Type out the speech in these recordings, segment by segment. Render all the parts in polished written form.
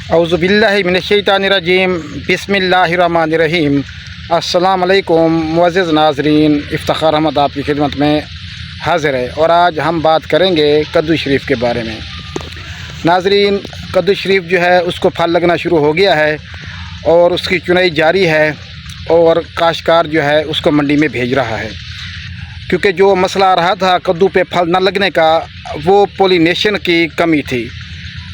औज़ुबिल्लाहि मिनश्शैतानिर्रजीम बिस्मिल्लाहिर्रहमानिर्रहीम। अस्सलाम वालेकुम मुअज़्ज़िज़ नाज़रीन, इफ्तिखार अहमद आपकी खिदमत में हाज़िर है और आज हम बात करेंगे कद्दू शरीफ के बारे में। नाज़रीन, कद्दू शरीफ जो है उसको फल लगना शुरू हो गया है और उसकी चुनाई जारी है और काश्तकार जो है उसको मंडी में भेज रहा है, क्योंकि जो मसला आ रहा था कद्दू पे फल न लगने का, वो पोलिनेशन की कमी थी।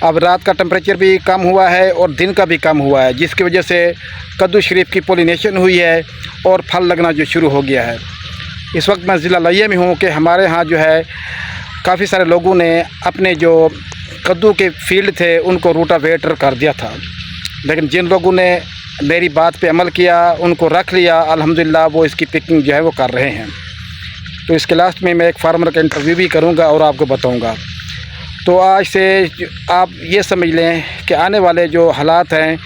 अब रात का टेम्परेचर भी कम हुआ है और दिन का भी कम हुआ है, जिसकी वजह से कद्दू शरीफ की पोलिनेशन हुई है और फल लगना जो शुरू हो गया है। इस वक्त मैं ज़िला लिया में हूँ कि हमारे यहाँ जो है काफ़ी सारे लोगों ने अपने जो कद्दू के फील्ड थे उनको रूटावेटर कर दिया था, लेकिन जिन लोगों ने मेरी बात पे अमल किया उनको रख लिया, अल्हम्दुलिल्लाह वो इसकी पिकिंग जो है वो कर रहे हैं। तो इसके लास्ट में मैं एक फार्मर का इंटरव्यू भी करूँगा और आपको बताऊँगा। तो आज से आप ये समझ लें कि आने वाले जो हालात हैं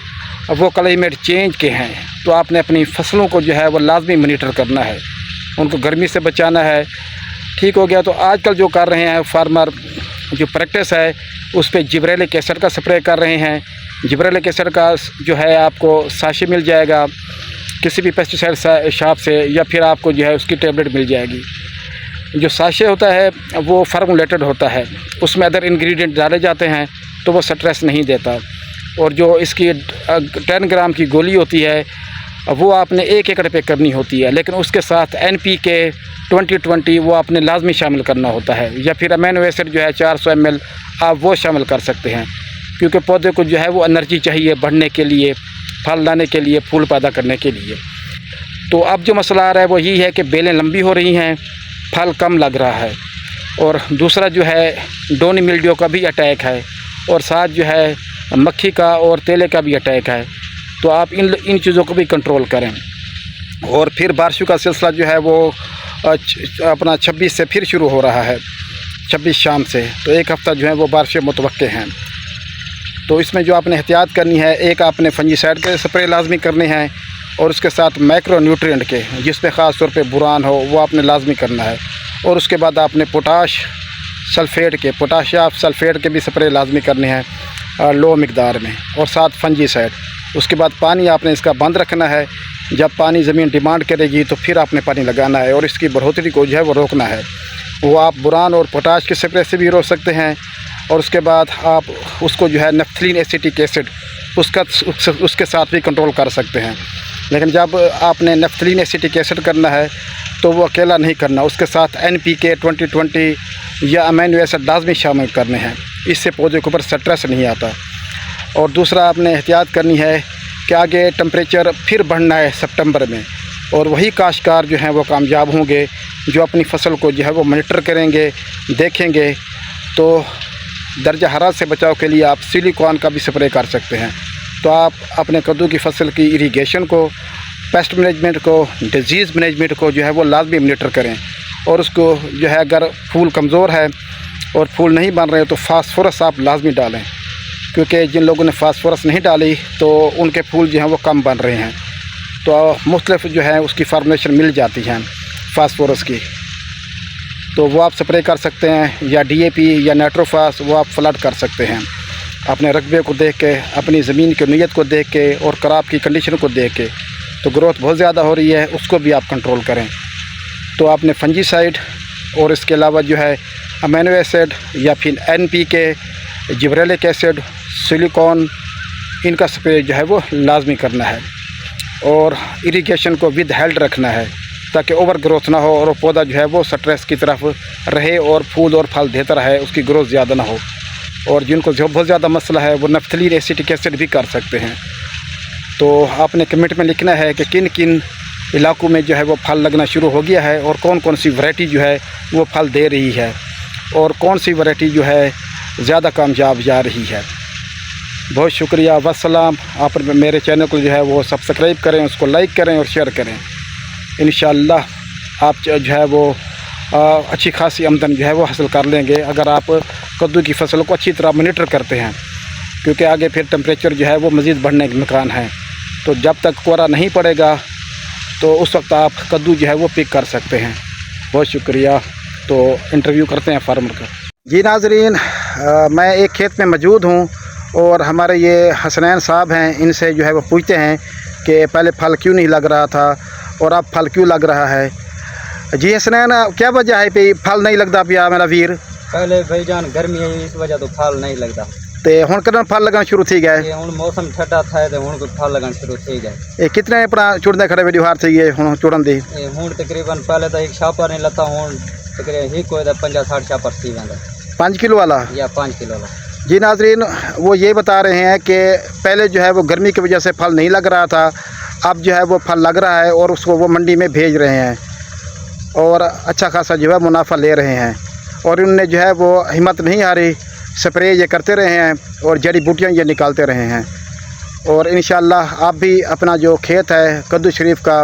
वो क्लाइमेट चेंज के हैं, तो आपने अपनी फसलों को जो है वो लाजमी मॉनिटर करना है, उनको गर्मी से बचाना है। ठीक हो गया। तो आजकल जो कर रहे हैं फार्मर, जो प्रैक्टिस है उस पर जिब्रेलिक एसिड का स्प्रे कर रहे हैं। जिब्रेलिक एसिड का जो है आपको साशे मिल जाएगा किसी भी पेस्टिसाइड शॉप से, या फिर आपको जो है उसकी टेबलेट मिल जाएगी। जो साशे होता है वो फार्मूलेटेड होता है, उसमें अदर इंग्रेडिएंट डाले जाते हैं तो वो स्ट्रेस नहीं देता। और जो इसकी 10 ग्राम की गोली होती है वो आपने 1 एकड़ पे करनी होती है, लेकिन उसके साथ NPK 20-20 वो आपने लाजमी शामिल करना होता है, या फिर अमीनो एसिड जो है 400 ml आप वो शामिल कर सकते हैं, क्योंकि पौधे को जो है वो एनर्जी चाहिए बढ़ने के लिए, फल लाने के लिए, फूल पैदा करने के लिए। तो अब जो मसला आ रहा है वो यही है कि बेलें लंबी हो रही हैं, फल कम लग रहा है, और दूसरा जो है डोनी मिल्ड्यू का भी अटैक है, और साथ जो है मक्खी का और तेले का भी अटैक है। तो आप इन चीज़ों को भी कंट्रोल करें। और फिर बारिशों का सिलसिला जो है वो अपना 26 से फिर शुरू हो रहा है, 26 शाम से। तो एक हफ़्ता जो है वो बारिशें मुतवक्के हैं। तो इसमें जो आपने एहतियात करनी है, एक आपने फंजीसाइड के स्प्रे लाजमी करने हैं, और उसके साथ माइक्रो न्यूट्रिएंट के जिसमें ख़ास तौर पे बुरान हो वो आपने लाजमी करना है। और उसके बाद आपने पोटाशियम सल्फेट के भी स्प्रे लाजमी करने हैं लो मिकदार में, और साथ फंजीसाइड। उसके बाद पानी आपने इसका बंद रखना है, जब पानी ज़मीन डिमांड करेगी तो फिर आपने पानी लगाना है, और इसकी बढ़ोतरी को जो है वो रोकना है। वो आप बुरान और पोटाश के स्प्रे से भी रोक सकते हैं, और उसके बाद आप उसको जो है नफ्थलीन एसिटिक एसिड उसके साथ भी कंट्रोल कर सकते हैं। लेकिन जब आपने नफ्थलीन एसिटिक एसिड करना है तो वो अकेला नहीं करना, उसके साथ NPK 20-20 या अमीनो एसिड लाजमी शामिल करने हैं, इससे पौधे के ऊपर स्ट्रेस नहीं आता। और दूसरा आपने एहतियात करनी है कि आगे टेम्परेचर फिर बढ़ना है सितंबर में, और वही काश्तकार जो हैं वो कामयाब होंगे जो अपनी फसल को जो है वो मॉनिटर करेंगे, देखेंगे। तो दर्जा हरारत से बचाव के लिए आप सिलिकॉन का भी स्प्रे कर सकते हैं। तो आप अपने कद्दू की फसल की इरिगेशन को, पेस्ट मैनेजमेंट को, डिजीज़ मैनेजमेंट को जो है वो लाजमी मॉनिटर करें। और उसको जो है अगर फूल कमज़ोर है और फूल नहीं बन रहे तो फास्फोरस आप लाजमी डालें, क्योंकि जिन लोगों ने फास्फोरस नहीं डाली तो उनके फूल जो हैं वो कम बन रहे हैं। तो मुख्तलिफ जो है उसकी फार्मुलेशन मिल जाती हैं फास्फोरस की, तो वो आप स्प्रे कर सकते हैं, या DAP या नाइट्रोफास वो आप फ्लड कर सकते हैं। अपने रकबे को देख के, अपनी ज़मीन की नीयत को देख के और क्रॉप की कंडीशन को देख के, तो ग्रोथ बहुत ज़्यादा हो रही है उसको भी आप कंट्रोल करें। तो आपने फंजीसाइड और इसके अलावा जो है अमीनो एसिड या फिर NPK, जिब्रेलिक एसिड, सिलिकॉन, इनका स्प्रे जो है वो लाजमी करना है। और इरिगेशन को विद हेल्ड रखना है ताकि ओवर ग्रोथ ना हो और पौधा जो है वो स्ट्रेस की तरफ रहे और फूल और फल देता रहे, उसकी ग्रोथ ज़्यादा ना हो। और जिनको जो बहुत ज़्यादा मसला है वो नफ्थलीन एसिटिक एसिड भी कर सकते हैं। तो आपने कमेंट में लिखना है कि किन किन इलाकों में जो है वो फल लगना शुरू हो गया है, और कौन कौन सी वैरायटी जो है वो फल दे रही है, और कौन सी वैरायटी जो है ज़्यादा कामयाब जा रही है। बहुत शुक्रिया, वस्सलाम। आप मेरे चैनल को जो है वो सब्सक्राइब करें, उसको लाइक करें और शेयर करें। इंशाअल्लाह आप जो है वो अच्छी खासी आमदन जो है वो हासिल कर लेंगे अगर आप कद्दू की फसल को अच्छी तरह मॉनिटर करते हैं, क्योंकि आगे फिर टेम्परेचर जो है वो मज़ीद बढ़ने के इम्कान है। तो जब तक कोहरा नहीं पड़ेगा तो उस वक्त आप कद्दू जो है वो पिक कर सकते हैं। बहुत शुक्रिया। तो इंटरव्यू करते हैं फार्मर का। जी नाज़रीन, मैं एक खेत में मौजूद हूँ और हमारे ये हसनैन साहब हैं, इनसे जो है वो पूछते हैं कि पहले फल क्यों नहीं लग रहा था और अब फल क्यों लग रहा है। जी हसनैन, क्या वजह है पे फल नहीं लगता पिया मेरा वीर? पहले भाईजान गर्मी है, इस वजह तो फल नहीं लगता। तो हुण कदों फल लगना शुरू थी गए? ये हुण मौसम ठंडा था तो हुण कोई फल लगन शुरू थी गए। ये कितने अपना चुड़ने खड़े वीडियो हार थी हुण चुड़न दी? ये हुण तकरीबन पहले तो एक छापर नहीं लता, हुण तकरीबन ही कोई 50-60 छापर थी वेंदा। 5 किलो वाला या 5 किलो वाला। जी नाजरीन, वो ये बता रहे हैं कि पहले जो है वो गर्मी की वजह से फल नहीं लग रहा था, अब जो है वो फल लग रहा है और उसको वो मंडी में भेज रहे हैं और अच्छा खासा जो है मुनाफा ले रहे हैं। और उनने जो है वो हिम्मत नहीं हारी, स्प्रे ये करते रहे हैं और जड़ी बूटियाँ ये निकालते रहे हैं। और इंशाअल्लाह आप भी अपना जो खेत है कद्दू शरीफ का,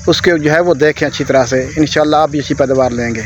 उसके जो है वो देखें अच्छी तरह से, इंशाअल्लाह आप भी अच्छी पैदावार लेंगे।